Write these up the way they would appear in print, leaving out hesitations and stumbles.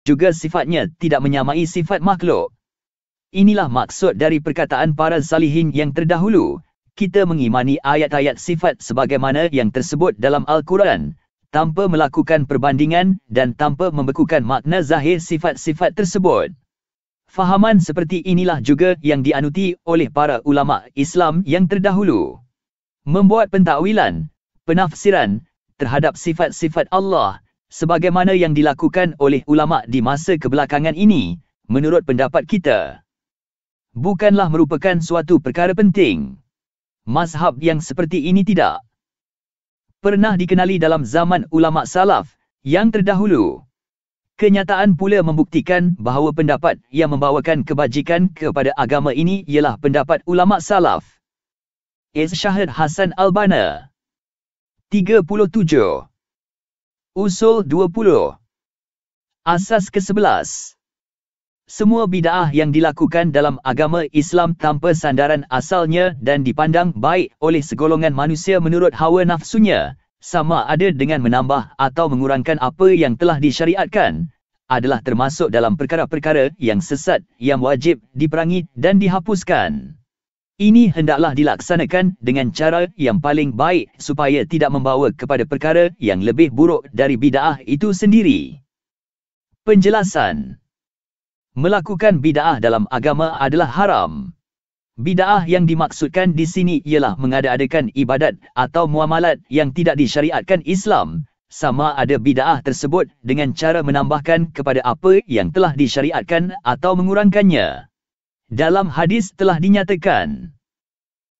juga sifatnya tidak menyamai sifat makhluk. Inilah maksud dari perkataan para salihin yang terdahulu. Kita mengimani ayat-ayat sifat sebagaimana yang tersebut dalam Al-Quran, tanpa melakukan perbandingan dan tanpa membekukan makna zahir sifat-sifat tersebut. Fahaman seperti inilah juga yang dianuti oleh para ulama Islam yang terdahulu. Membuat pentakwilan, penafsiran terhadap sifat-sifat Allah sebagaimana yang dilakukan oleh ulama di masa kebelakangan ini, menurut pendapat kita, bukanlah merupakan suatu perkara penting. Mazhab yang seperti ini tidak pernah dikenali dalam zaman ulama salaf yang terdahulu. Kenyataan pula membuktikan bahawa pendapat yang membawakan kebajikan kepada agama ini ialah pendapat ulama salaf. Syahid Hasan Al-Banna 37. Usul 20. Asas ke-11. Semua bid'ah yang dilakukan dalam agama Islam tanpa sandaran asalnya dan dipandang baik oleh segolongan manusia menurut hawa nafsunya, sama ada dengan menambah atau mengurangkan apa yang telah disyariatkan, adalah termasuk dalam perkara-perkara yang sesat yang wajib diperangi dan dihapuskan. Ini hendaklah dilaksanakan dengan cara yang paling baik supaya tidak membawa kepada perkara yang lebih buruk dari bid'ah itu sendiri. Penjelasan. Melakukan bid'ah dalam agama adalah haram. Bid'ah yang dimaksudkan di sini ialah mengada-adakan ibadat atau muamalat yang tidak disyariatkan Islam, sama ada bid'ah tersebut dengan cara menambahkan kepada apa yang telah disyariatkan atau mengurangkannya. Dalam hadis telah dinyatakan,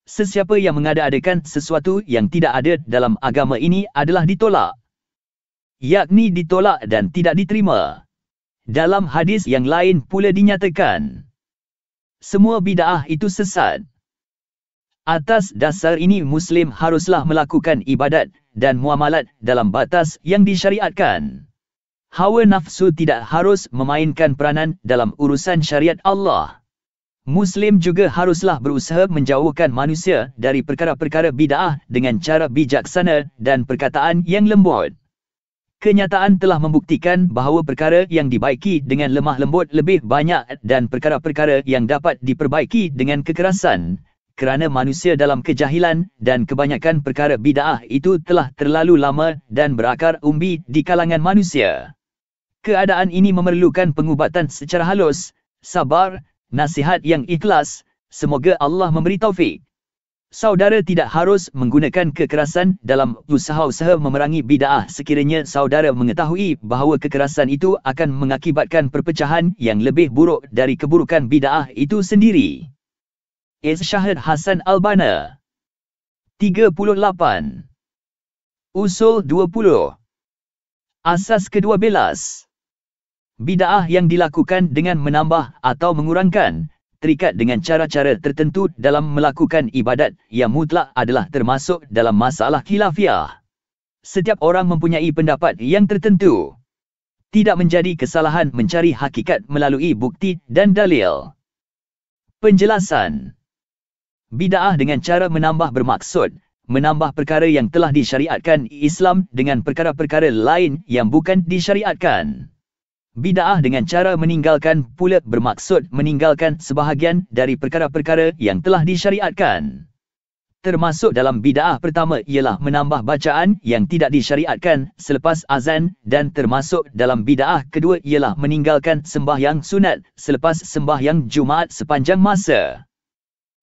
sesiapa yang mengada-adakan sesuatu yang tidak ada dalam agama ini adalah ditolak, yakni ditolak dan tidak diterima. Dalam hadis yang lain pula dinyatakan, semua bid'ah itu sesat. Atas dasar ini Muslim haruslah melakukan ibadat dan muamalat dalam batas yang disyariatkan. Hawa nafsu tidak harus memainkan peranan dalam urusan syariat Allah. Muslim juga haruslah berusaha menjauhkan manusia dari perkara-perkara bid'ah dengan cara bijaksana dan perkataan yang lembut. Kenyataan telah membuktikan bahawa perkara yang dibaiki dengan lemah lembut lebih banyak dan perkara-perkara yang dapat diperbaiki dengan kekerasan, kerana manusia dalam kejahilan dan kebanyakan perkara bid'ah itu telah terlalu lama dan berakar umbi di kalangan manusia. Keadaan ini memerlukan pengubatan secara halus, sabar, nasihat yang ikhlas. Semoga Allah memberi taufik. Saudara tidak harus menggunakan kekerasan dalam usaha-usaha memerangi bid'ah sekiranya saudara mengetahui bahawa kekerasan itu akan mengakibatkan perpecahan yang lebih buruk dari keburukan bid'ah itu sendiri. Syahid Hasan Al-Banna 38. Usul 20. Asas ke-12. Bid'ah yang dilakukan dengan menambah atau mengurangkan, terikat dengan cara-cara tertentu dalam melakukan ibadat yang mutlak adalah termasuk dalam masalah khilafiyah. Setiap orang mempunyai pendapat yang tertentu. Tidak menjadi kesalahan mencari hakikat melalui bukti dan dalil. Penjelasan. Bid'ah dengan cara menambah bermaksud menambah perkara yang telah disyariatkan Islam dengan perkara-perkara lain yang bukan disyariatkan. Bid'ah dengan cara meninggalkan pula bermaksud meninggalkan sebahagian dari perkara-perkara yang telah disyariatkan. Termasuk dalam bid'ah pertama ialah menambah bacaan yang tidak disyariatkan selepas azan, dan termasuk dalam bid'ah kedua ialah meninggalkan sembahyang sunat selepas sembahyang Jumaat sepanjang masa.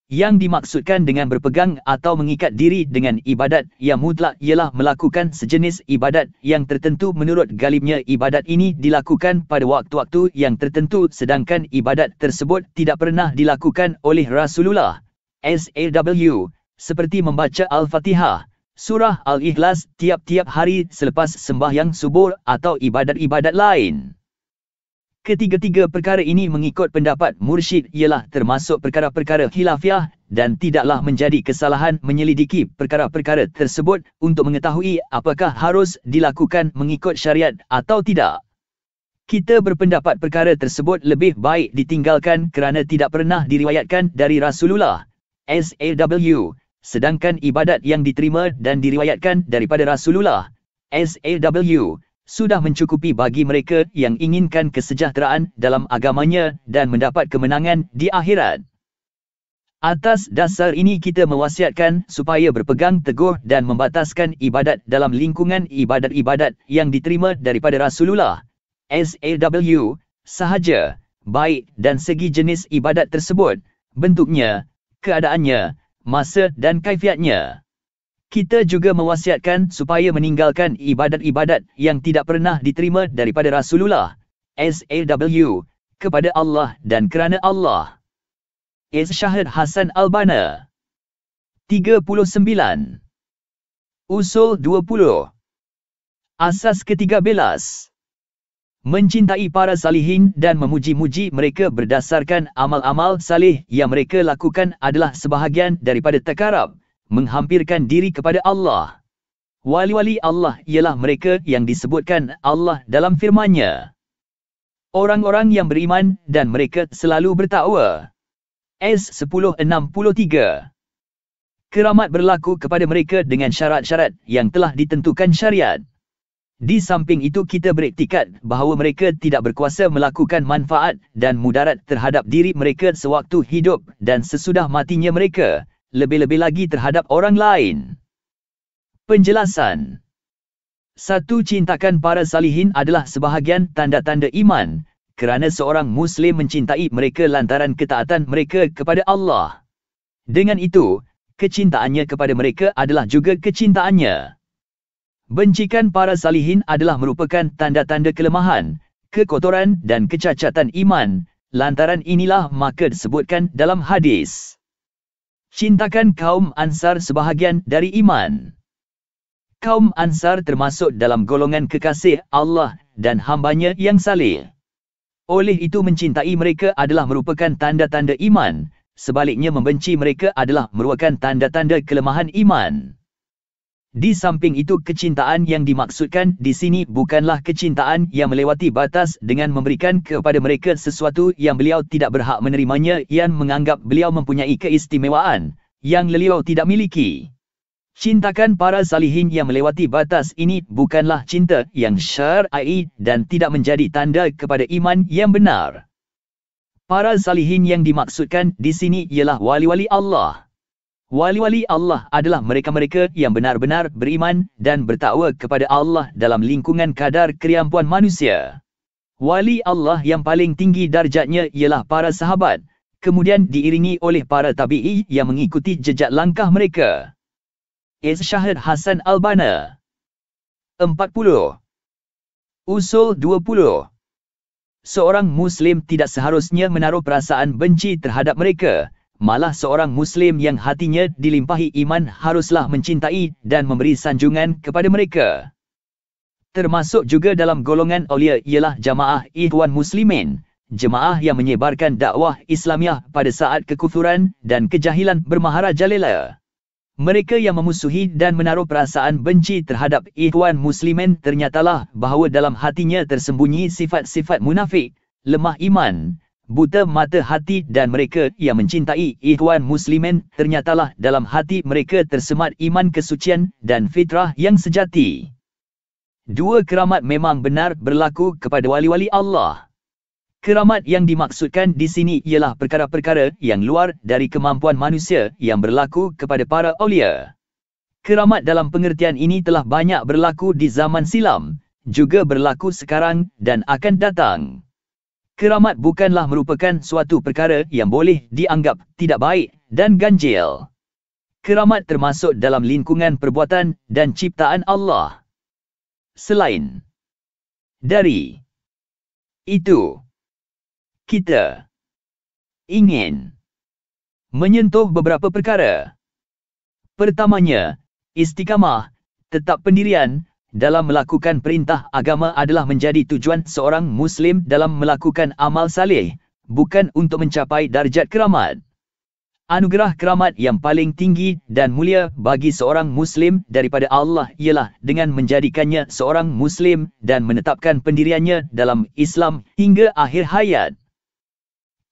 Yang dimaksudkan dengan berpegang atau mengikat diri dengan ibadat yang mutlak ialah melakukan sejenis ibadat yang tertentu menurut galibnya ibadat ini dilakukan pada waktu-waktu yang tertentu sedangkan ibadat tersebut tidak pernah dilakukan oleh Rasulullah SAW, seperti membaca Al-Fatihah, Surah Al-Ikhlas tiap-tiap hari selepas sembahyang subuh atau ibadat-ibadat lain. Ketiga-tiga perkara ini mengikut pendapat mursyid ialah termasuk perkara-perkara khilafiyah dan tidaklah menjadi kesalahan menyelidiki perkara-perkara tersebut untuk mengetahui apakah harus dilakukan mengikut syariat atau tidak. Kita berpendapat perkara tersebut lebih baik ditinggalkan kerana tidak pernah diriwayatkan dari Rasulullah SAW, sedangkan ibadat yang diterima dan diriwayatkan daripada Rasulullah SAW sudah mencukupi bagi mereka yang inginkan kesejahteraan dalam agamanya dan mendapat kemenangan di akhirat. Atas dasar ini kita mewasiatkan supaya berpegang teguh dan membataskan ibadat dalam lingkungan ibadat-ibadat yang diterima daripada Rasulullah SAW sahaja, baik dan segi jenis ibadat tersebut, bentuknya, keadaannya, masa dan kaifiatnya. Kita juga mewasiatkan supaya meninggalkan ibadat-ibadat yang tidak pernah diterima daripada Rasulullah SAW kepada Allah dan kerana Allah. Syahid Hasan Al-Banna 39. Usul 20. Asas ke-13. Mencintai para salihin dan memuji-muji mereka berdasarkan amal-amal salih yang mereka lakukan adalah sebahagian daripada takarab, menghampirkan diri kepada Allah. Wali-wali Allah ialah mereka yang disebutkan Allah dalam firman-Nya. Orang-orang yang beriman dan mereka selalu bertakwa. S1063. Keramat berlaku kepada mereka dengan syarat-syarat yang telah ditentukan syariat. Di samping itu kita beriktikad bahawa mereka tidak berkuasa melakukan manfaat dan mudarat terhadap diri mereka sewaktu hidup dan sesudah matinya mereka, lebih-lebih lagi terhadap orang lain. Penjelasan. 1. Cintakan para salihin adalah sebahagian tanda-tanda iman, kerana seorang Muslim mencintai mereka lantaran ketaatan mereka kepada Allah. Dengan itu, kecintaannya kepada mereka adalah juga kecintaannya. Bencikan para salihin adalah merupakan tanda-tanda kelemahan, kekotoran dan kecacatan iman, lantaran inilah maka disebutkan dalam hadis. Cintakan kaum Ansar sebahagian dari iman. Kaum Ansar termasuk dalam golongan kekasih Allah dan hambanya yang saleh. Oleh itu mencintai mereka adalah merupakan tanda-tanda iman, sebaliknya membenci mereka adalah merupakan tanda-tanda kelemahan iman. Di samping itu kecintaan yang dimaksudkan di sini bukanlah kecintaan yang melewati batas dengan memberikan kepada mereka sesuatu yang beliau tidak berhak menerimanya yang menganggap beliau mempunyai keistimewaan yang beliau tidak miliki. Cintakan para salihin yang melewati batas ini bukanlah cinta yang syar'i dan tidak menjadi tanda kepada iman yang benar. Para salihin yang dimaksudkan di sini ialah wali-wali Allah. Wali-wali Allah adalah mereka-mereka yang benar-benar beriman dan bertakwa kepada Allah dalam lingkungan kadar kemampuan manusia. Wali Allah yang paling tinggi darjatnya ialah para sahabat, kemudian diiringi oleh para tabi'i yang mengikuti jejak langkah mereka. Syahid Hasan Al-Banna 40. Usul 20. Seorang Muslim tidak seharusnya menaruh perasaan benci terhadap mereka, malah seorang Muslim yang hatinya dilimpahi iman haruslah mencintai dan memberi sanjungan kepada mereka. Termasuk juga dalam golongan awliya ialah jamaah Ikhwan Muslimin, jemaah yang menyebarkan dakwah Islamiah pada saat kekufuran dan kejahilan bermaharajalela. Mereka yang memusuhi dan menaruh perasaan benci terhadap Ikhwan Muslimin ternyatalah bahawa dalam hatinya tersembunyi sifat-sifat munafik, lemah iman, buta mata hati dan mereka yang mencintai Ikhwan Muslimin ternyatalah dalam hati mereka tersemat iman kesucian dan fitrah yang sejati. 2. Keramat memang benar berlaku kepada wali-wali Allah. Keramat yang dimaksudkan di sini ialah perkara-perkara yang luar dari kemampuan manusia yang berlaku kepada para awliya. Keramat dalam pengertian ini telah banyak berlaku di zaman silam, juga berlaku sekarang dan akan datang. Keramat bukanlah merupakan suatu perkara yang boleh dianggap tidak baik dan ganjil. Keramat termasuk dalam lingkungan perbuatan dan ciptaan Allah. Selain dari itu, kita ingin menyentuh beberapa perkara. Pertamanya, istiqamah, tetap pendirian, dalam melakukan perintah agama adalah menjadi tujuan seorang Muslim dalam melakukan amal saleh, bukan untuk mencapai darjat keramat. Anugerah keramat yang paling tinggi dan mulia bagi seorang Muslim daripada Allah ialah dengan menjadikannya seorang Muslim dan menetapkan pendiriannya dalam Islam hingga akhir hayat.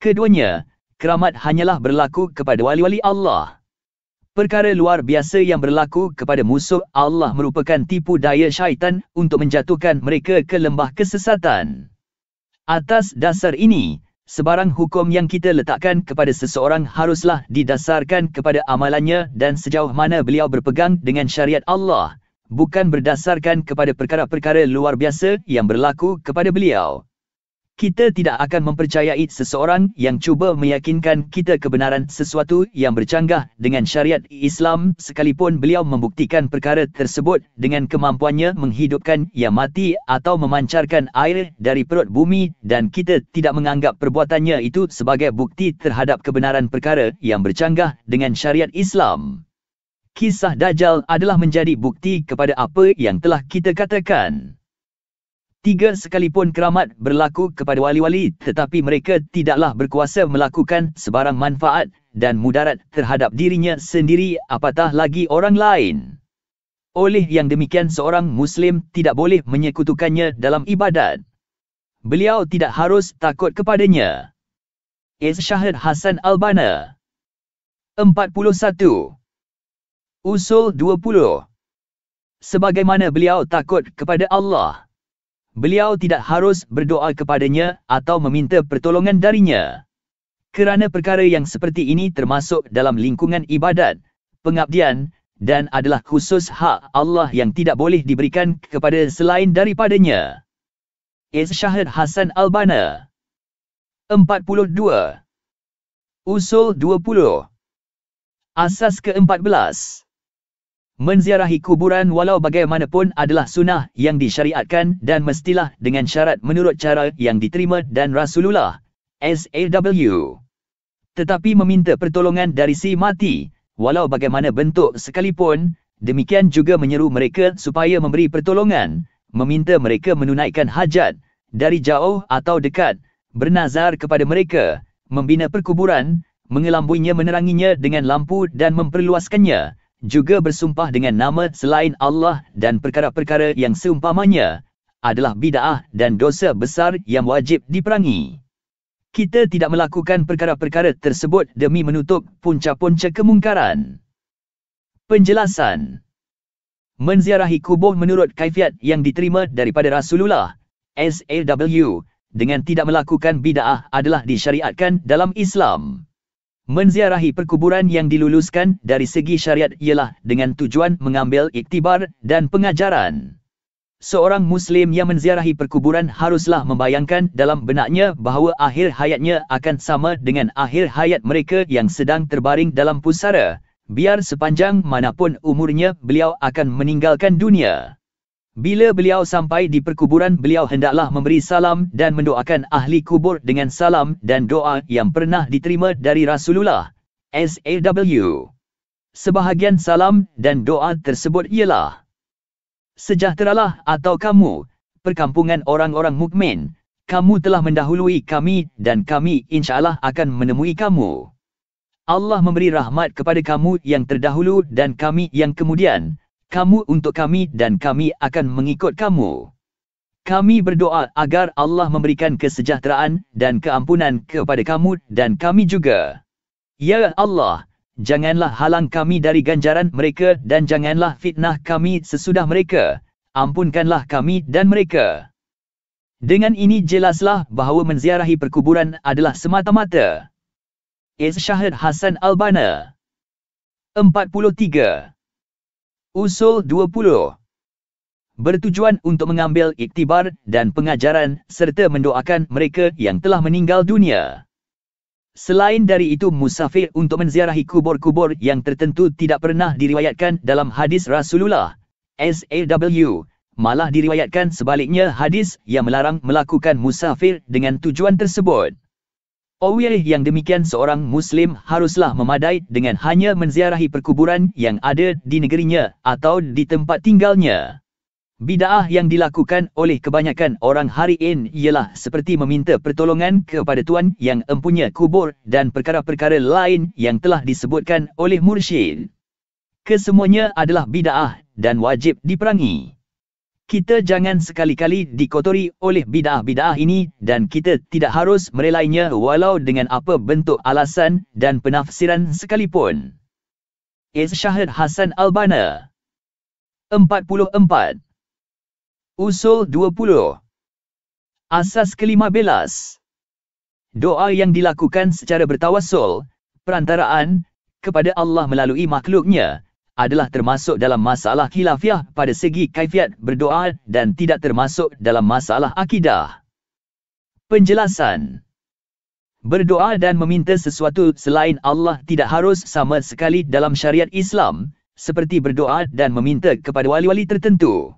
Keduanya, keramat hanyalah berlaku kepada wali-wali Allah. Perkara luar biasa yang berlaku kepada musuh Allah merupakan tipu daya syaitan untuk menjatuhkan mereka ke lembah kesesatan. Atas dasar ini, sebarang hukum yang kita letakkan kepada seseorang haruslah didasarkan kepada amalannya dan sejauh mana beliau berpegang dengan syariat Allah, bukan berdasarkan kepada perkara-perkara luar biasa yang berlaku kepada beliau. Kita tidak akan mempercayai seseorang yang cuba meyakinkan kita kebenaran sesuatu yang bercanggah dengan syariat Islam sekalipun beliau membuktikan perkara tersebut dengan kemampuannya menghidupkan yang mati atau memancarkan air dari perut bumi dan kita tidak menganggap perbuatannya itu sebagai bukti terhadap kebenaran perkara yang bercanggah dengan syariat Islam. Kisah Dajjal adalah menjadi bukti kepada apa yang telah kita katakan. 3. Sekalipun keramat berlaku kepada wali-wali tetapi mereka tidaklah berkuasa melakukan sebarang manfaat dan mudarat terhadap dirinya sendiri apatah lagi orang lain. Oleh yang demikian seorang Muslim tidak boleh menyekutukannya dalam ibadat. Beliau tidak harus takut kepadanya. Syahid Hasan Al-Banna 41. Usul 20. Sebagaimana beliau takut kepada Allah, beliau tidak harus berdoa kepadanya atau meminta pertolongan darinya. Kerana perkara yang seperti ini termasuk dalam lingkungan ibadat, pengabdian, dan adalah khusus hak Allah yang tidak boleh diberikan kepada selain daripadanya. Syahid Hasan Al-Banna 42. Usul 20. Asas ke-14. Menziarahi kuburan walau bagaimanapun adalah sunnah yang disyariatkan dan mestilah dengan syarat menurut cara yang diterima dan Rasulullah SAW. Tetapi meminta pertolongan dari si mati, walau bagaimana bentuk sekalipun, demikian juga menyeru mereka supaya memberi pertolongan, meminta mereka menunaikan hajat, dari jauh atau dekat, bernazar kepada mereka, membina perkuburan, mengelambuinya meneranginya dengan lampu dan memperluaskannya, juga bersumpah dengan nama selain Allah dan perkara-perkara yang seumpamanya, adalah bid'ah dan dosa besar yang wajib diperangi. Kita tidak melakukan perkara-perkara tersebut demi menutup punca-punca kemungkaran. Penjelasan. Menziarahi kubur menurut kaifiat yang diterima daripada Rasulullah SAW dengan tidak melakukan bid'ah adalah disyariatkan dalam Islam. Menziarahi perkuburan yang diluluskan dari segi syariat ialah dengan tujuan mengambil iktibar dan pengajaran. Seorang Muslim yang menziarahi perkuburan haruslah membayangkan dalam benaknya bahawa akhir hayatnya akan sama dengan akhir hayat mereka yang sedang terbaring dalam pusara, biar sepanjang manapun umurnya beliau akan meninggalkan dunia. Bila beliau sampai di perkuburan, beliau hendaklah memberi salam dan mendoakan ahli kubur dengan salam dan doa yang pernah diterima dari Rasulullah SAW. Sebahagian salam dan doa tersebut ialah: sejahteralah atau kamu, perkampungan orang-orang mukmin, kamu telah mendahului kami dan kami insya-Allah akan menemui kamu. Allah memberi rahmat kepada kamu yang terdahulu dan kami yang kemudian. Kamu untuk kami dan kami akan mengikut kamu. Kami berdoa agar Allah memberikan kesejahteraan dan keampunan kepada kamu dan kami juga. Ya Allah, janganlah halang kami dari ganjaran mereka dan janganlah fitnah kami sesudah mereka. Ampunkanlah kami dan mereka. Dengan ini jelaslah bahawa menziarahi perkuburan adalah semata-mata. Syahid Hasan Al-Banna 43. Usul 20. Bertujuan untuk mengambil iktibar dan pengajaran serta mendoakan mereka yang telah meninggal dunia. Selain dari itu, musafir untuk menziarahi kubur-kubur yang tertentu tidak pernah diriwayatkan dalam hadis Rasulullah SAW. Malah diriwayatkan sebaliknya hadis yang melarang melakukan musafir dengan tujuan tersebut. Oleh yang demikian seorang Muslim haruslah memadai dengan hanya menziarahi perkuburan yang ada di negerinya atau di tempat tinggalnya. Bid'ah yang dilakukan oleh kebanyakan orang hari ini ialah seperti meminta pertolongan kepada Tuhan yang empunya kubur dan perkara-perkara lain yang telah disebutkan oleh mursyid. Kesemuanya adalah bid'ah dan wajib diperangi. Kita jangan sekali-kali dikotori oleh bid'ah-bid'ah ini dan kita tidak harus merelainya walau dengan apa bentuk alasan dan penafsiran sekalipun. Syahid Hasan Albana. 44. Usul 20. Asas ke-15. Doa yang dilakukan secara bertawassul, perantaraan, kepada Allah melalui makhluknya, adalah termasuk dalam masalah khilafiah pada segi kaifiat berdoa dan tidak termasuk dalam masalah akidah. Penjelasan. Berdoa dan meminta sesuatu selain Allah tidak harus sama sekali dalam syariat Islam, seperti berdoa dan meminta kepada wali-wali tertentu.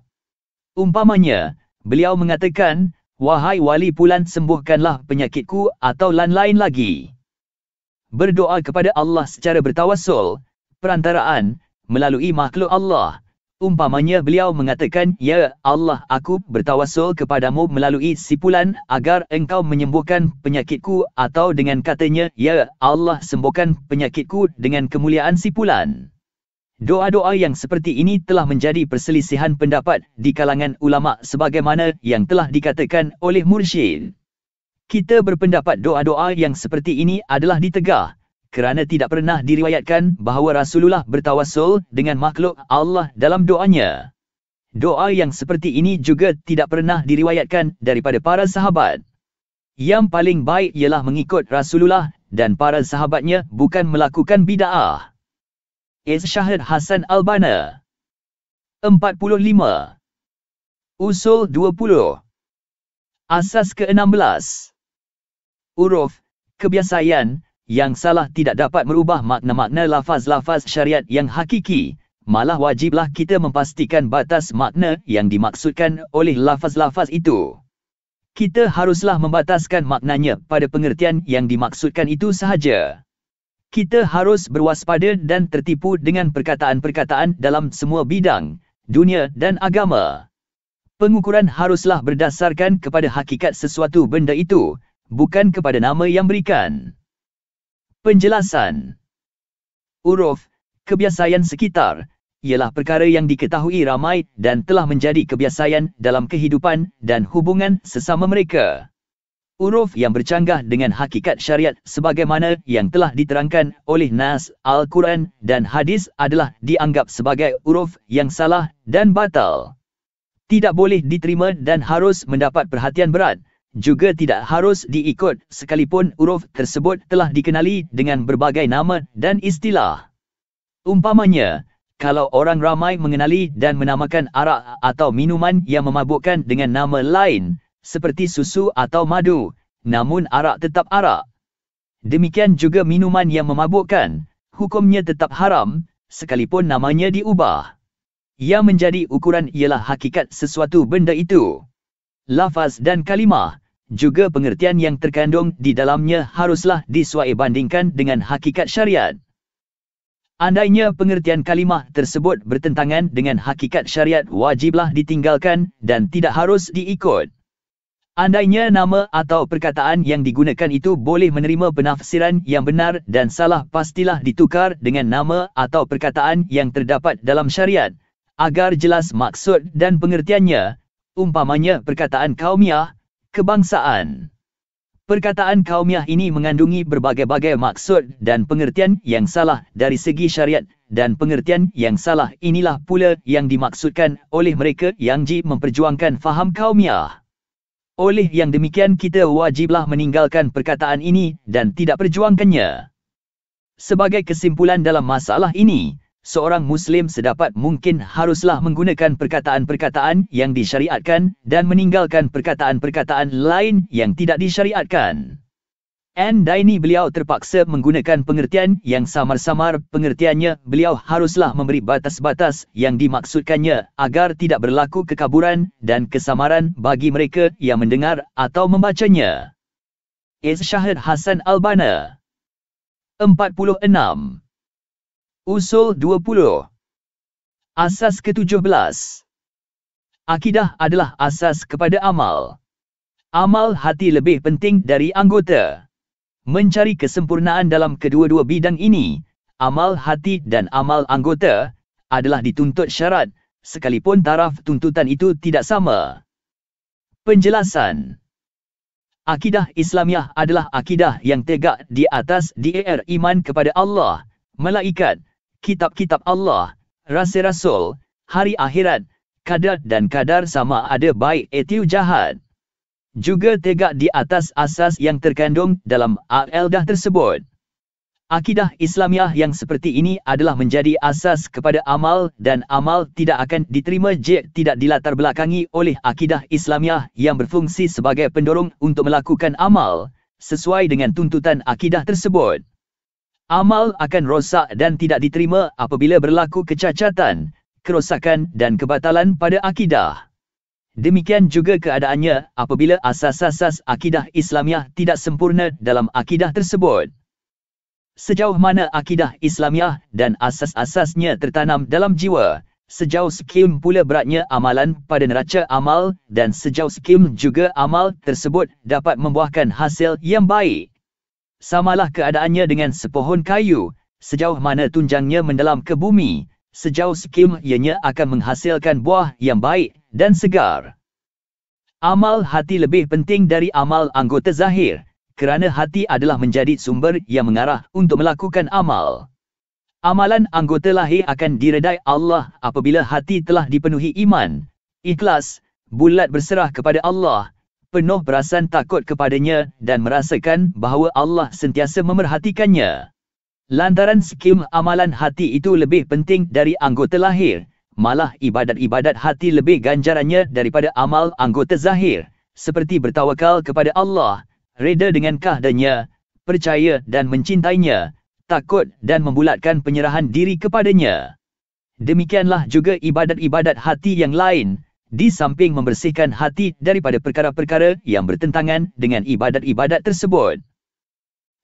Umpamanya, beliau mengatakan, "Wahai wali fulan, sembuhkanlah penyakitku," atau lain-lain lagi. Berdoa kepada Allah secara bertawassul, perantaraan, melalui makhluk Allah. Umpamanya beliau mengatakan, "Ya Allah, aku bertawassul kepadamu melalui si fulan agar engkau menyembuhkan penyakitku," atau dengan katanya, "Ya Allah, sembuhkan penyakitku dengan kemuliaan si fulan." Doa-doa yang seperti ini telah menjadi perselisihan pendapat di kalangan ulama sebagaimana yang telah dikatakan oleh Mursyid. Kita berpendapat doa-doa yang seperti ini adalah ditegah, kerana tidak pernah diriwayatkan bahawa Rasulullah bertawassul dengan makhluk Allah dalam doanya. Doa yang seperti ini juga tidak pernah diriwayatkan daripada para sahabat. Yang paling baik ialah mengikut Rasulullah dan para sahabatnya, bukan melakukan bid'ah. Syahid Hasan Albana. 45. Usul 20. Asas ke-16. Uruf, kebiasaan, yang salah tidak dapat merubah makna-makna lafaz-lafaz syariat yang hakiki, malah wajiblah kita memastikan batas makna yang dimaksudkan oleh lafaz-lafaz itu. Kita haruslah membataskan maknanya pada pengertian yang dimaksudkan itu sahaja. Kita harus berwaspada dan tertipu dengan perkataan-perkataan dalam semua bidang, dunia dan agama. Pengukuran haruslah berdasarkan kepada hakikat sesuatu benda itu, bukan kepada nama yang berikan. Penjelasan. Uruf, kebiasaan sekitar, ialah perkara yang diketahui ramai dan telah menjadi kebiasaan dalam kehidupan dan hubungan sesama mereka. Uruf yang bercanggah dengan hakikat syariat sebagaimana yang telah diterangkan oleh Nas, Al-Quran dan Hadis adalah dianggap sebagai uruf yang salah dan batal. Tidak boleh diterima dan harus mendapat perhatian berat. Juga tidak harus diikut sekalipun uruf tersebut telah dikenali dengan berbagai nama dan istilah. Umpamanya, kalau orang ramai mengenali dan menamakan arak atau minuman yang memabukkan dengan nama lain, seperti susu atau madu, namun arak tetap arak. Demikian juga minuman yang memabukkan, hukumnya tetap haram, sekalipun namanya diubah. Yang menjadi ukuran ialah hakikat sesuatu benda itu. Lafaz dan kalimah, juga pengertian yang terkandung di dalamnya haruslah disuaibandingkan dengan hakikat syariat. Andainya pengertian kalimah tersebut bertentangan dengan hakikat syariat, wajiblah ditinggalkan dan tidak harus diikut. Andainya nama atau perkataan yang digunakan itu boleh menerima penafsiran yang benar dan salah, pastilah ditukar dengan nama atau perkataan yang terdapat dalam syariat, agar jelas maksud dan pengertiannya. Umpamanya perkataan kaumiah, kebangsaan. Perkataan kaumiah ini mengandungi berbagai-bagai maksud dan pengertian yang salah dari segi syariat, dan pengertian yang salah inilah pula yang dimaksudkan oleh mereka yang memperjuangkan faham kaumiah. Oleh yang demikian kita wajiblah meninggalkan perkataan ini dan tidak perjuangkannya. Sebagai kesimpulan dalam masalah ini, seorang Muslim sedapat mungkin haruslah menggunakan perkataan-perkataan yang disyariatkan dan meninggalkan perkataan-perkataan lain yang tidak disyariatkan. Andai beliau terpaksa menggunakan pengertian yang samar-samar pengertiannya, beliau haruslah memberi batas-batas yang dimaksudkannya agar tidak berlaku kekaburan dan kesamaran bagi mereka yang mendengar atau membacanya. Syahid Hasan Albana. 46. Usul 20. Asas ke-17. Akidah adalah asas kepada amal. Amal hati lebih penting dari anggota. Mencari kesempurnaan dalam kedua-dua bidang ini, amal hati dan amal anggota, adalah dituntut syarat, sekalipun taraf tuntutan itu tidak sama. Penjelasan. Akidah Islamiah adalah akidah yang tegak di atas iman kepada Allah, malaikat, kitab-kitab Allah, rasul-rasul, hari akhirat, qadar dan kadar sama ada baik atau jahat. Juga tegak di atas asas yang terkandung dalam Al-Aqdah tersebut. Akidah Islamiah yang seperti ini adalah menjadi asas kepada amal dan amal tidak akan diterima jika tidak dilatar belakangi oleh akidah Islamiah yang berfungsi sebagai pendorong untuk melakukan amal sesuai dengan tuntutan akidah tersebut. Amal akan rosak dan tidak diterima apabila berlaku kecacatan, kerosakan dan kebatalan pada akidah. Demikian juga keadaannya apabila asas-asas akidah Islamiah tidak sempurna dalam akidah tersebut. Sejauh mana akidah Islamiah dan asas-asasnya tertanam dalam jiwa, sejauh sekian pula beratnya amalan pada neraca amal dan sejauh sekian juga amal tersebut dapat membuahkan hasil yang baik. Samalah keadaannya dengan sepohon kayu, sejauh mana tunjangnya mendalam ke bumi, sejauh sekian ianya akan menghasilkan buah yang baik dan segar. Amal hati lebih penting dari amal anggota zahir, kerana hati adalah menjadi sumber yang mengarah untuk melakukan amal. Amalan anggota lahir akan diredai Allah apabila hati telah dipenuhi iman, ikhlas, bulat berserah kepada Allah, penuh perasaan takut kepadanya dan merasakan bahawa Allah sentiasa memerhatikannya. Lantaran skim amalan hati itu lebih penting dari anggota lahir, malah ibadat-ibadat hati lebih ganjarannya daripada amal anggota zahir, seperti bertawakal kepada Allah, reda dengan keadaannya, percaya dan mencintainya, takut dan membulatkan penyerahan diri kepadanya. Demikianlah juga ibadat-ibadat hati yang lain, di samping membersihkan hati daripada perkara-perkara yang bertentangan dengan ibadat-ibadat tersebut.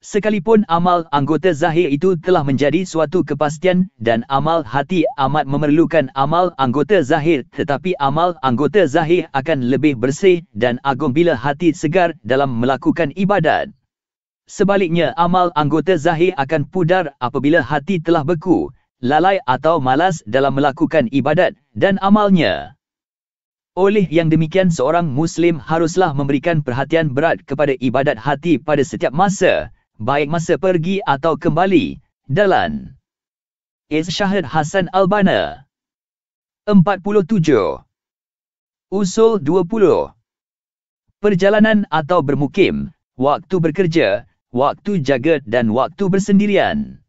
Sekalipun amal anggota zahir itu telah menjadi suatu kepastian dan amal hati amat memerlukan amal anggota zahir, tetapi amal anggota zahir akan lebih bersih dan agung bila hati segar dalam melakukan ibadat. Sebaliknya, amal anggota zahir akan pudar apabila hati telah beku, lalai atau malas dalam melakukan ibadat dan amalnya. Oleh yang demikian, seorang Muslim haruslah memberikan perhatian berat kepada ibadat hati pada setiap masa, baik masa pergi atau kembali, dalan. Irsyad Hasan Al-Banna. 47. Usul 20. Perjalanan atau bermukim, waktu bekerja, waktu jaga dan waktu bersendirian.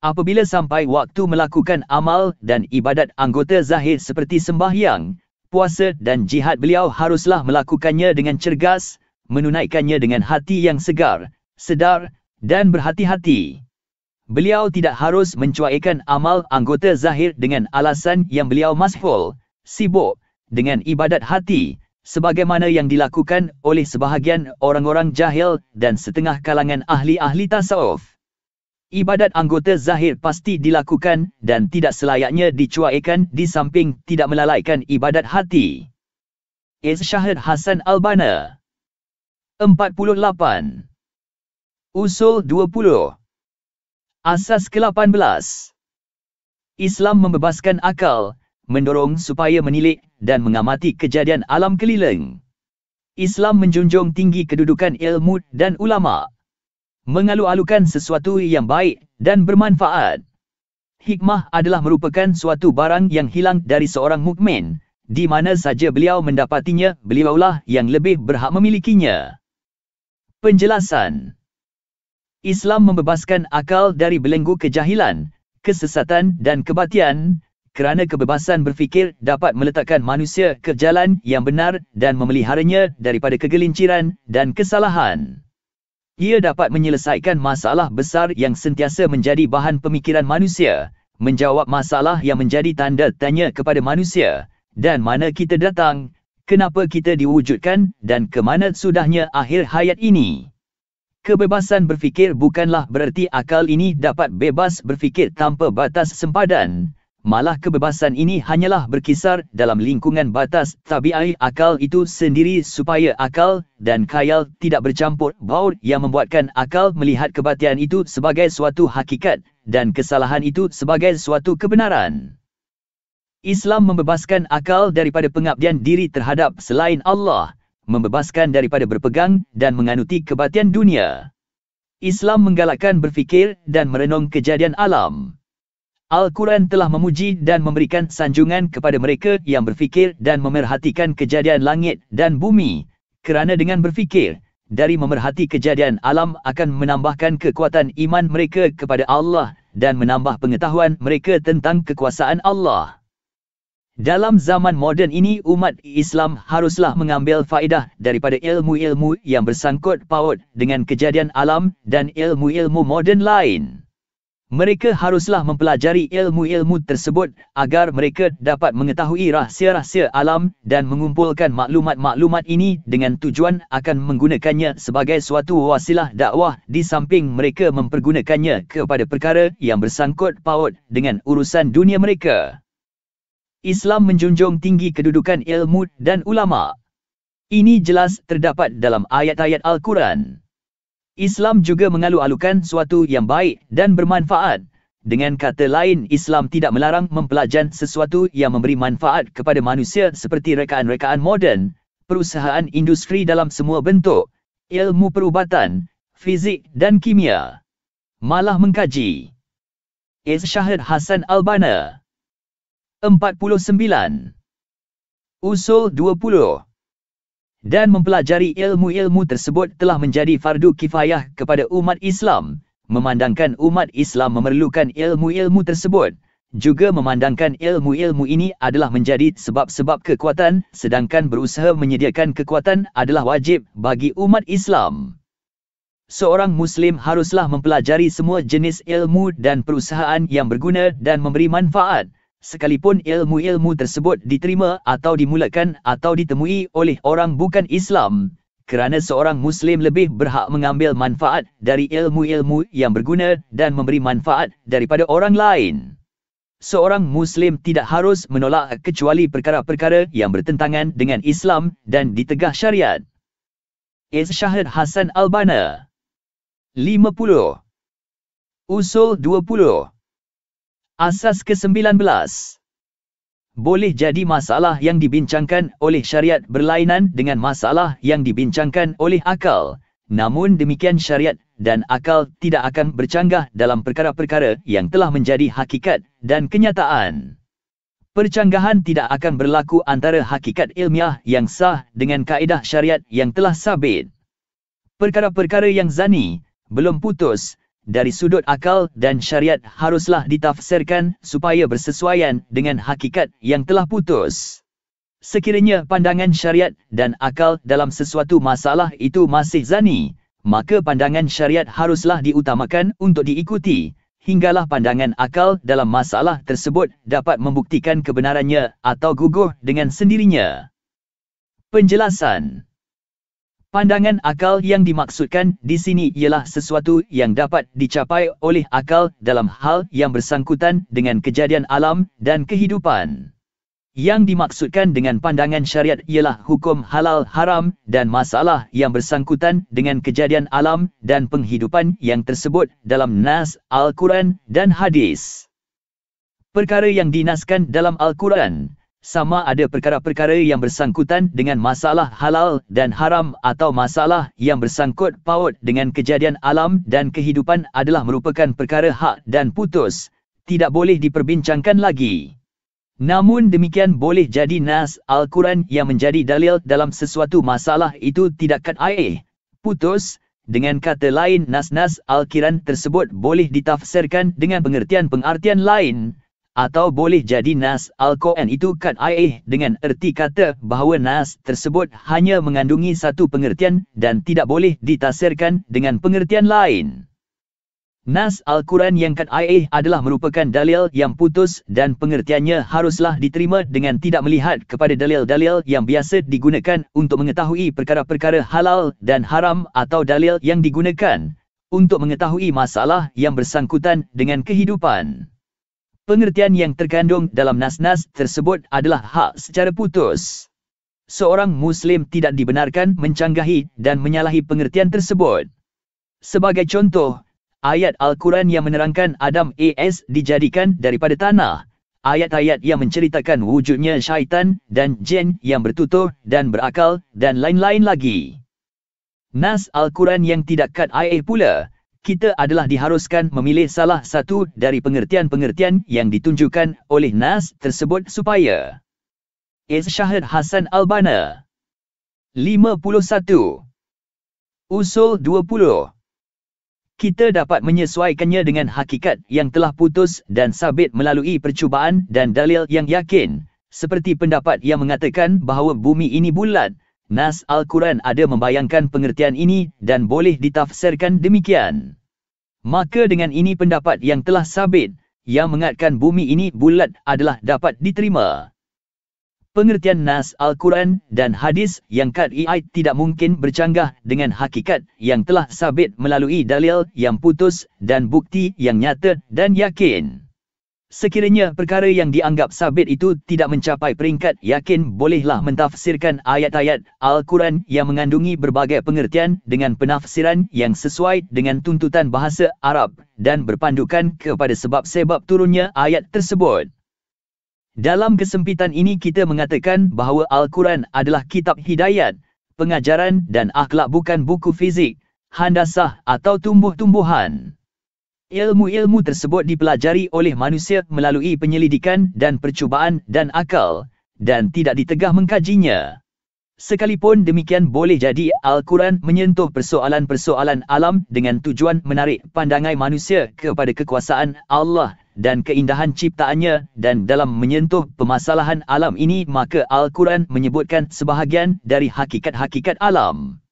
Apabila sampai waktu melakukan amal dan ibadat anggota zahir seperti sembahyang, puasa dan jihad, beliau haruslah melakukannya dengan cergas, menunaikannya dengan hati yang segar, sedar dan berhati-hati. Beliau tidak harus mencuaikan amal anggota zahir dengan alasan yang beliau masghul, sibuk dengan ibadat hati, sebagaimana yang dilakukan oleh sebahagian orang-orang jahil dan setengah kalangan ahli-ahli tasawuf. Ibadat anggota zahir pasti dilakukan dan tidak selayaknya dicuaikan di samping tidak melalaikan ibadat hati. Irsyad Hasan Al-Banna. 48. Usul 20. Asas ke-18. Islam membebaskan akal, mendorong supaya menilik dan mengamati kejadian alam keliling. Islam menjunjung tinggi kedudukan ilmu dan ulama, mengalu-alukan sesuatu yang baik dan bermanfaat. Hikmah adalah merupakan suatu barang yang hilang dari seorang mukmin, di mana saja beliau mendapatinya, beliaulah yang lebih berhak memilikinya. Penjelasan. Islam membebaskan akal dari belenggu kejahilan, kesesatan dan kebatian, kerana kebebasan berfikir dapat meletakkan manusia ke jalan yang benar dan memeliharanya daripada kegelinciran dan kesalahan. Ia dapat menyelesaikan masalah besar yang sentiasa menjadi bahan pemikiran manusia, menjawab masalah yang menjadi tanda tanya kepada manusia, dan mana kita datang, kenapa kita diwujudkan dan ke mana sudahnya akhir hayat ini. Kebebasan berfikir bukanlah bererti akal ini dapat bebas berfikir tanpa batas sempadan. Malah kebebasan ini hanyalah berkisar dalam lingkungan batas tabiat akal itu sendiri, supaya akal dan khayal tidak bercampur baur yang membuatkan akal melihat kebatian itu sebagai suatu hakikat dan kesalahan itu sebagai suatu kebenaran. Islam membebaskan akal daripada pengabdian diri terhadap selain Allah, membebaskan daripada berpegang dan menganuti kebatian dunia. Islam menggalakkan berfikir dan merenung kejadian alam. Al-Quran telah memuji dan memberikan sanjungan kepada mereka yang berfikir dan memerhatikan kejadian langit dan bumi, kerana dengan berfikir dari memerhati kejadian alam akan menambahkan kekuatan iman mereka kepada Allah dan menambah pengetahuan mereka tentang kekuasaan Allah. Dalam zaman moden ini, umat Islam haruslah mengambil faedah daripada ilmu-ilmu yang bersangkut paut dengan kejadian alam dan ilmu-ilmu moden lain. Mereka haruslah mempelajari ilmu-ilmu tersebut agar mereka dapat mengetahui rahsia-rahsia alam dan mengumpulkan maklumat-maklumat ini dengan tujuan akan menggunakannya sebagai suatu wasilah dakwah di samping mereka mempergunakannya kepada perkara yang bersangkut paut dengan urusan dunia mereka. Islam menjunjung tinggi kedudukan ilmu dan ulama. Ini jelas terdapat dalam ayat-ayat Al-Quran. Islam juga mengalu-alukan suatu yang baik dan bermanfaat. Dengan kata lain, Islam tidak melarang mempelajar sesuatu yang memberi manfaat kepada manusia seperti rekaan-rekaan moden, perusahaan industri dalam semua bentuk, ilmu perubatan, fizik dan kimia. Malah mengkaji. Syahid Hasan Al-Banna 49. Usul 20. Dan mempelajari ilmu-ilmu tersebut telah menjadi fardu kifayah kepada umat Islam, memandangkan umat Islam memerlukan ilmu-ilmu tersebut, juga memandangkan ilmu-ilmu ini adalah menjadi sebab-sebab kekuatan, sedangkan berusaha menyediakan kekuatan adalah wajib bagi umat Islam. Seorang Muslim haruslah mempelajari semua jenis ilmu dan perusahaan yang berguna dan memberi manfaat, sekalipun ilmu-ilmu tersebut diterima atau dimulakan atau ditemui oleh orang bukan Islam, kerana seorang Muslim lebih berhak mengambil manfaat dari ilmu-ilmu yang berguna dan memberi manfaat daripada orang lain. Seorang Muslim tidak harus menolak kecuali perkara-perkara yang bertentangan dengan Islam dan ditegah syariat. Syahid Hasan Al-Banna 50. Usul 20. Asas ke-19. Boleh jadi masalah yang dibincangkan oleh syariat berlainan dengan masalah yang dibincangkan oleh akal. Namun demikian, syariat dan akal tidak akan bercanggah dalam perkara-perkara yang telah menjadi hakikat dan kenyataan. Percanggahan tidak akan berlaku antara hakikat ilmiah yang sah dengan kaedah syariat yang telah sabit. Perkara-perkara yang zani, belum putus, dari sudut akal dan syariat haruslah ditafsirkan supaya bersesuaian dengan hakikat yang telah putus. Sekiranya pandangan syariat dan akal dalam sesuatu masalah itu masih zani, maka pandangan syariat haruslah diutamakan untuk diikuti, hinggalah pandangan akal dalam masalah tersebut dapat membuktikan kebenarannya atau gugur dengan sendirinya. Penjelasan. Pandangan akal yang dimaksudkan di sini ialah sesuatu yang dapat dicapai oleh akal dalam hal yang bersangkutan dengan kejadian alam dan kehidupan. Yang dimaksudkan dengan pandangan syariat ialah hukum halal haram dan masalah yang bersangkutan dengan kejadian alam dan penghidupan yang tersebut dalam nas Al-Quran dan hadis. Perkara yang dinaskan dalam Al-Quran sama ada perkara-perkara yang bersangkutan dengan masalah halal dan haram atau masalah yang bersangkut paut dengan kejadian alam dan kehidupan adalah merupakan perkara hak dan putus, tidak boleh diperbincangkan lagi. Namun demikian, boleh jadi nas Al-Quran yang menjadi dalil dalam sesuatu masalah itu tidak qat'i, putus. Dengan kata lain, nas-nas Al-Quran tersebut boleh ditafsirkan dengan pengertian-pengertian lain, atau boleh jadi nas Al-Quran itu qat'i dengan erti kata bahawa nas tersebut hanya mengandungi satu pengertian dan tidak boleh ditafsirkan dengan pengertian lain. Nas Al-Quran yang qat'i adalah merupakan dalil yang putus dan pengertiannya haruslah diterima dengan tidak melihat kepada dalil-dalil yang biasa digunakan untuk mengetahui perkara-perkara halal dan haram atau dalil yang digunakan untuk mengetahui masalah yang bersangkutan dengan kehidupan. Pengertian yang terkandung dalam nas-nas tersebut adalah hak secara putus. Seorang Muslim tidak dibenarkan mencanggahi dan menyalahi pengertian tersebut. Sebagai contoh, ayat Al-Quran yang menerangkan Adam AS dijadikan daripada tanah, ayat-ayat yang menceritakan wujudnya syaitan dan jin yang bertutur dan berakal dan lain-lain lagi. Nas Al-Quran yang tidak qat'i pula, kita adalah diharuskan memilih salah satu dari pengertian-pengertian yang ditunjukkan oleh nas tersebut supaya Irsyad Hasan Al-Banna 51. Usul 20. Kita dapat menyesuaikannya dengan hakikat yang telah putus dan sabit melalui percubaan dan dalil yang yakin, seperti pendapat yang mengatakan bahawa bumi ini bulat. Nas Al-Quran ada membayangkan pengertian ini dan boleh ditafsirkan demikian. Maka dengan ini pendapat yang telah sabit, yang mengatakan bumi ini bulat adalah dapat diterima. Pengertian Nas Al-Quran dan hadis yang qat'i tidak mungkin bercanggah dengan hakikat yang telah sabit melalui dalil yang putus dan bukti yang nyata dan yakin. Sekiranya perkara yang dianggap sabit itu tidak mencapai peringkat yakin, bolehlah mentafsirkan ayat-ayat Al-Quran yang mengandungi berbagai pengertian dengan penafsiran yang sesuai dengan tuntutan bahasa Arab dan berpandukan kepada sebab-sebab turunnya ayat tersebut. Dalam kesempitan ini kita mengatakan bahawa Al-Quran adalah kitab hidayat, pengajaran dan akhlak, bukan buku fizik, handasah atau tumbuh-tumbuhan. Ilmu-ilmu tersebut dipelajari oleh manusia melalui penyelidikan dan percubaan dan akal, dan tidak ditegah mengkajinya. Sekalipun demikian, boleh jadi Al-Quran menyentuh persoalan-persoalan alam dengan tujuan menarik pandangan manusia kepada kekuasaan Allah dan keindahan ciptaannya, dan dalam menyentuh permasalahan alam ini, maka Al-Quran menyebutkan sebahagian dari hakikat-hakikat alam.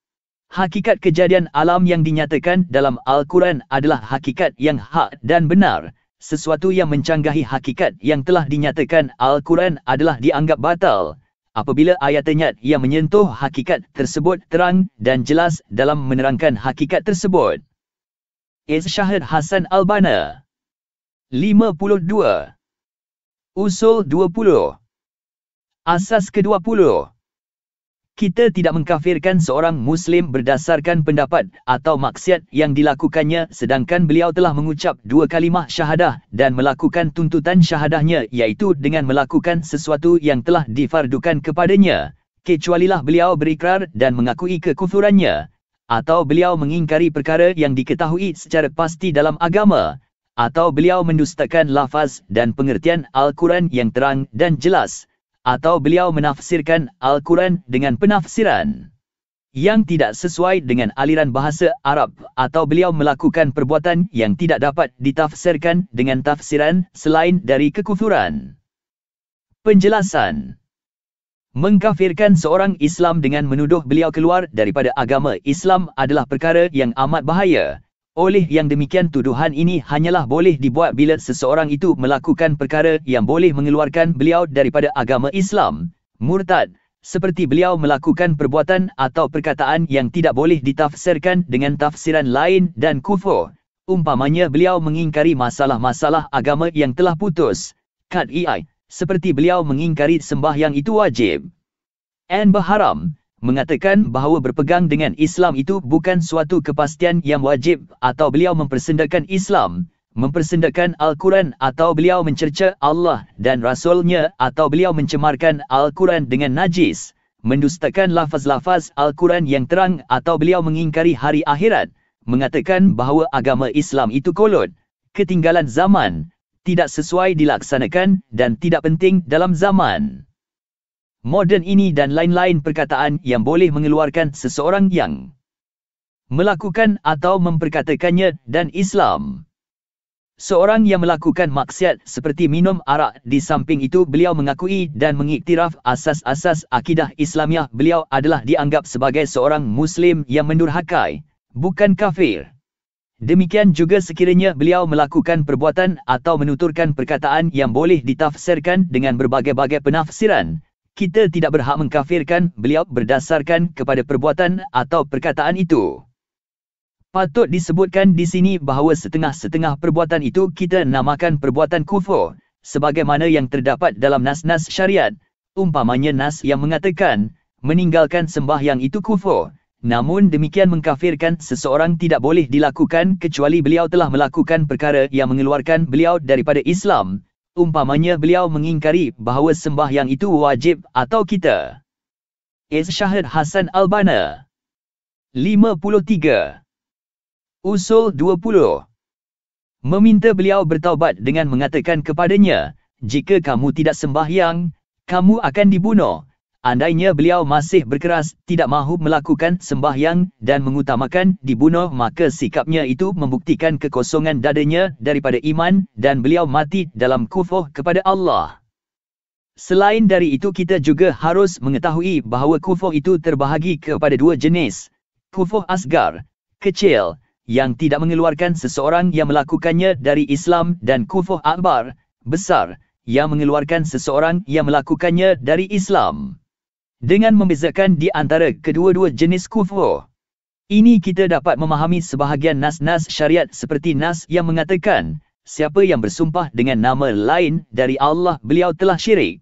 Hakikat kejadian alam yang dinyatakan dalam Al-Quran adalah hakikat yang hak dan benar. Sesuatu yang mencanggahi hakikat yang telah dinyatakan Al-Quran adalah dianggap batal apabila ayat-ayat yang menyentuh hakikat tersebut terang dan jelas dalam menerangkan hakikat tersebut. Irsyad Hasan Al-Banna 52. Usul 20. Asas ke-20. Kita tidak mengkafirkan seorang Muslim berdasarkan pendapat atau maksiat yang dilakukannya sedangkan beliau telah mengucap dua kalimah syahadah dan melakukan tuntutan syahadahnya, iaitu dengan melakukan sesuatu yang telah difardukan kepadanya, kecualilah beliau berikrar dan mengakui kekufurannya, atau beliau mengingkari perkara yang diketahui secara pasti dalam agama, atau beliau mendustakan lafaz dan pengertian Al-Quran yang terang dan jelas, atau beliau menafsirkan Al-Quran dengan penafsiran yang tidak sesuai dengan aliran bahasa Arab, atau beliau melakukan perbuatan yang tidak dapat ditafsirkan dengan tafsiran selain dari kekufuran. Penjelasan. Mengkafirkan seorang Islam dengan menuduh beliau keluar daripada agama Islam adalah perkara yang amat bahaya. Oleh yang demikian, tuduhan ini hanyalah boleh dibuat bila seseorang itu melakukan perkara yang boleh mengeluarkan beliau daripada agama Islam, murtad, seperti beliau melakukan perbuatan atau perkataan yang tidak boleh ditafsirkan dengan tafsiran lain, dan kufur. Umpamanya beliau mengingkari masalah-masalah agama yang telah putus qat'i, seperti beliau mengingkari sembahyang itu wajib dan berharam, mengatakan bahawa berpegang dengan Islam itu bukan suatu kepastian yang wajib, atau beliau mempersendakan Islam, mempersendakan Al-Quran, atau beliau mencerca Allah dan Rasulnya, atau beliau mencemarkan Al-Quran dengan najis, mendustakan lafaz-lafaz Al-Quran yang terang, atau beliau mengingkari hari akhirat, mengatakan bahawa agama Islam itu kolot, ketinggalan zaman, tidak sesuai dilaksanakan dan tidak penting dalam zaman moden ini, dan lain-lain perkataan yang boleh mengeluarkan seseorang yang melakukan atau memperkatakannya dan Islam. Seorang yang melakukan maksiat seperti minum arak, di samping itu beliau mengakui dan mengiktiraf asas-asas akidah Islamiah, beliau adalah dianggap sebagai seorang Muslim yang mendurhakai, bukan kafir. Demikian juga sekiranya beliau melakukan perbuatan atau menuturkan perkataan yang boleh ditafsirkan dengan berbagai-bagai penafsiran, kita tidak berhak mengkafirkan beliau berdasarkan kepada perbuatan atau perkataan itu. Patut disebutkan di sini bahawa setengah-setengah perbuatan itu kita namakan perbuatan kufur, sebagaimana yang terdapat dalam nas-nas syariat. Umpamanya nas yang mengatakan meninggalkan sembahyang itu kufur. Namun demikian, mengkafirkan seseorang tidak boleh dilakukan kecuali beliau telah melakukan perkara yang mengeluarkan beliau daripada Islam. Umpamanya beliau mengingkari bahawa sembahyang itu wajib, atau kita. Irsyad Hasan Al-Banna 53. Usul 20. Meminta beliau bertaubat dengan mengatakan kepadanya, jika kamu tidak sembahyang, kamu akan dibunuh. Andainya beliau masih berkeras tidak mahu melakukan sembahyang dan mengutamakan dibunuh, maka sikapnya itu membuktikan kekosongan dadanya daripada iman dan beliau mati dalam kufur kepada Allah. Selain dari itu, kita juga harus mengetahui bahawa kufur itu terbahagi kepada dua jenis. Kufur asgar, kecil, yang tidak mengeluarkan seseorang yang melakukannya dari Islam, dan kufur akbar, besar, yang mengeluarkan seseorang yang melakukannya dari Islam. Dengan membezakan di antara kedua-dua jenis kufur ini, kita dapat memahami sebahagian nas-nas syariat seperti nas yang mengatakan, siapa yang bersumpah dengan nama lain dari Allah, beliau telah syirik.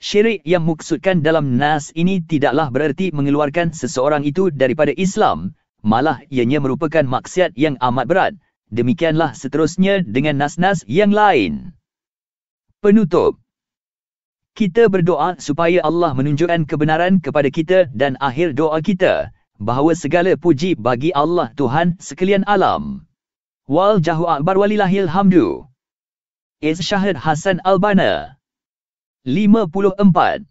Syirik yang maksudkan dalam nas ini tidaklah bererti mengeluarkan seseorang itu daripada Islam, malah ianya merupakan maksiat yang amat berat. Demikianlah seterusnya dengan nas-nas yang lain. Penutup. Kita berdoa supaya Allah menunjukkan kebenaran kepada kita, dan akhir doa kita, bahawa segala puji bagi Allah Tuhan sekalian alam. Wal jahu akbar walillahil hamdu. Syahid Hasan Albana 54